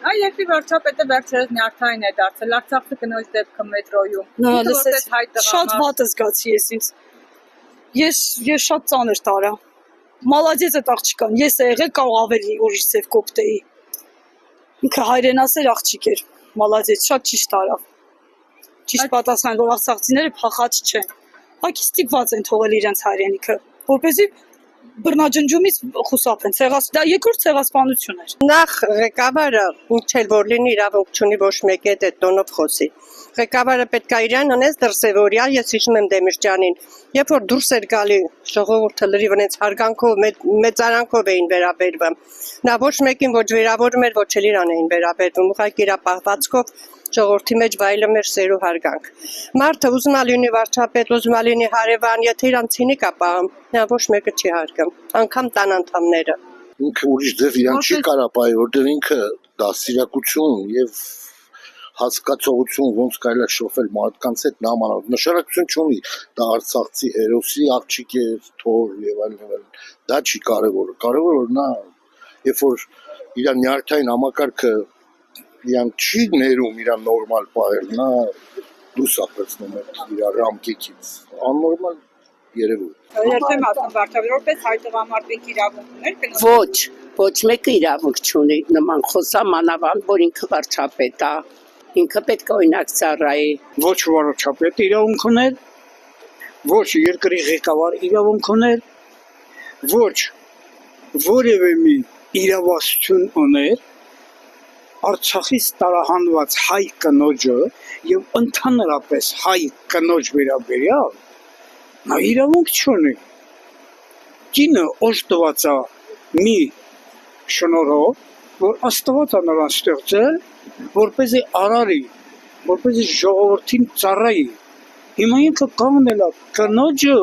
Երկրի վարչապետը վերջերս նյարդային է դարձել Արցախի կնոջ դեպքը մետրոյում։ Շատ վատ զգացի ես ինձ։ Ես շատ ծանր տարա։ Մալադեց այդ աղջկան, ես եղել կարող ավելի ուրիշ ձև կոպտեի։ Ինքը հայրենասեր աղջիկ էր, մալադեց, շատ ճիշտ տարավ։ Ճիշտ պատասխան, որ արցախցիները փախած չեն։ Հակի ստիպված են թողել իրենց հայրենիքը, որպեսզի բռնաջնջումից խուսափեն։ Դա երկրորդ ցեղասպանություն էր։ Նախ ղեկավարը ինչ որ լինի իրավունք չունի ոչ մեկի հետ այդ տոնով խոսի։ Ղեկավարը պետք է իրան անես դրսևորյա, ես հիշում եմ Դեմիրճանին, երբ որ դուրս էր գալի ժողովուրդը լրիվ այնց հարգանքով, մեծարանքով էին վերաբերվում։ Նա ոչ մեկին ոչ վերավորում էր, ոչ էլ իրան էին վերաբերվում, ուղղակի իր պահվածքով ժողովրդի մեջ վայելում էր սեր ու հարգանք։ Մարդը ուզում է լինի վարչապետ, ուզում է լինի հարևան, եթե իրան ցինիկ է պահում, նա ոչ մեկը չի հարգում, անգամ տան անդամները։ Ինքը ուրիշ ձև իրան չի կարա պահի, որտեղ ինքը դաստիարակություն եւ հասկացողություն ոնց կարելի է շփվել մարդկանց հետ նամանալ նշանակություն չունի, դա արցախցի հերոսի աղջիկ է, թոր եւ այլն, դա չի կարեւորը, կարեւորը նա երբ որ իր նյարդային համակարգը իրան չի ներում իրան նորմալ պահել, նա դուրս է պրծնում իր ռամկեքից, աննորմալ երևում։ Երբեմն ասում վարչապետ, որպես հայ տղամարդիկ իրավունք ուներ։ Ոչ մեկը իրավունք չունի նման խոսա մանավանդ, որ ինքը վարչապետ է, ինքը պետք է օրինակ ծառայի։ Ոչ վարչապետ իրավունք ուներ, ոչ երկրի ղեկավար իրավունք ուներ, ոչ որևէ մի իրավասություն ուներ Արցախից տարահանված հայ կնոջը եւ ընդհանրապես հայ կնոջ վերաբերյալ նա իրավունք չունի։ Կինը օժտված է մի շնորհով, որ Աստված է նրան ստեղծել, որպեսզի արարի, որպեսզի ժողովրդին ծառայի։ Հիմա ինքը կանգնել է կնոջը,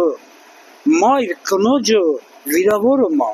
մայր կնոջը վիրավորում է,